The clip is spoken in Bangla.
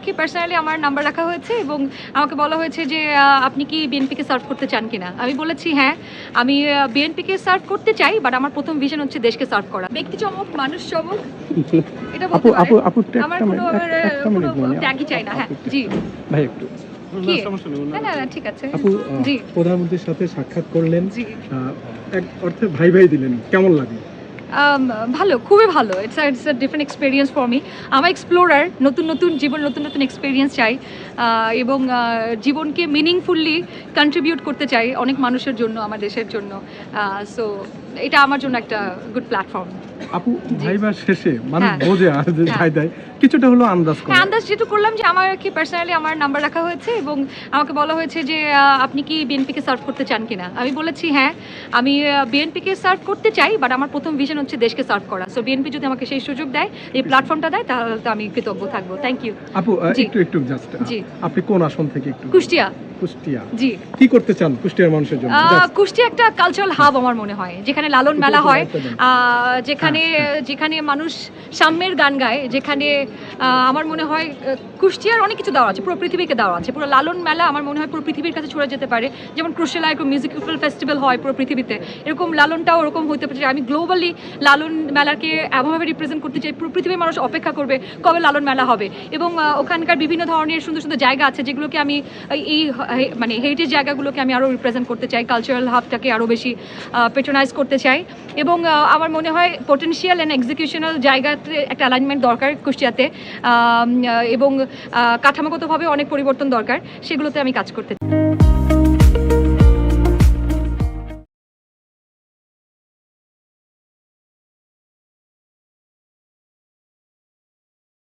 কি পার্সোনালি আমার নাম্বার রাখা হয়েছে এবং আমাকে বলা হয়েছে যে আপনি কি বিএনপিকে সার্ভ করতে চান কিনা। আমি বলেছি হ্যাঁ, আমি বিএনপিকে সার্ভ করতে চাই, বাট আমার প্রথম ভিশন হচ্ছে দেশকে সার্ভ করা। ব্যক্তি চমক, মানুষ চমক, এটা বলতে পারে। আমার কোনো ট্যাগই চাই না। হ্যাঁ জি ভাই একটু না ঠিক আছে। আপু জি প্রধানমন্ত্রীর সাথে সাক্ষাৎ করলেন, জি এক অর্থে ভাই ভাই দিলেন, কেমন লাগে? ভালো, খুবই ভালো। It's a different experience for me. আমার এক্সপ্লোরার, নতুন নতুন জীবন, নতুন নতুন এক্সপিরিয়েন্স চাই এবং জীবনকে মিনিংফুলি কন্ট্রিবিউট করতে চাই অনেক মানুষের জন্য, আমার দেশের জন্য। সো এটা আমার জন্য একটা গুড প্ল্যাটফর্ম। আপু ভাইবার শেষে মানুষ বোঝে আর যে যাই দেয় কিছুটা হলো আন্দাজ করে। আন্দাজ যেটু করলাম যে আমার কি পার্সোনালি আমার নাম্বার রাখা হয়েছে এবং আমাকে বলা হয়েছে যে আপনি কি বিএনপিকে সার্ভ করতে চান কিনা। আমি বলেছি হ্যাঁ, আমি বিএনপিকে সার্ভ করতে চাই, বাট আমার প্রথম ভিশন হচ্ছে দেশকে সার্ভ করা। সো বিএনপি যদি আমাকে সেই সুযোগ দেয়, এই প্ল্যাটফর্মটা দেয়, তাহলে তো আমি কৃতজ্ঞ থাকবো। Thank you. আপু একটু জাস্ট আপনি কোন আসন থেকে? একটু কুষ্টিয়া। কুষ্টিয়া জি। কি করতে চান কুষ্টিয়ার মানুষের জন্য? কুষ্টিয়া একটা কালচারাল হাব আমার মনে হয়, যেখানে লালন মেলা হয়, যেখানে মানুষ সাম্যের গান গায়, যেখানে আমার মনে হয় কুষ্টিয়ার অনেক কিছু দেওয়া আছে, পুরো পৃথিবীকে দেওয়া আছে। পুরো লালন মেলা আমার মনে হয় পুরো পৃথিবীর কাছে ছড়ে যেতে পারে। যেমন ক্রুশেলা একটা মিউজিক্যাল ফেস্টিভ্যাল হয় পুরো পৃথিবীতে, এরকম লালনটাও ওরকম হতে পারে। আমি গ্লোবালি লালন মেলাকে এমনভাবে রিপ্রেজেন্ট করতে চাই, পুরো পৃথিবীর মানুষ অপেক্ষা করবে কবে লালন মেলা হবে। এবং ওখানকার বিভিন্ন ধরনের সুন্দর সুন্দর জায়গা আছে, যেগুলোকে আমি এই মানে হেরিটেজ জায়গাগুলোকে আমি আরও রিপ্রেজেন্ট করতে চাই, কালচারাল হাবটাকে আরও বেশি পেট্রোনাইজ করতে চাই। এবং আমার মনে হয় পোটেনশিয়াল অ্যান্ড এক্সিকিউশনাল জায়গাতে একটা অ্যালাইনমেন্ট দরকার কুষ্টিয়াতে, এবং কাঠামোগতভাবে অনেক পরিবর্তন দরকার, সেগুলোতে আমি কাজ করতে চাই।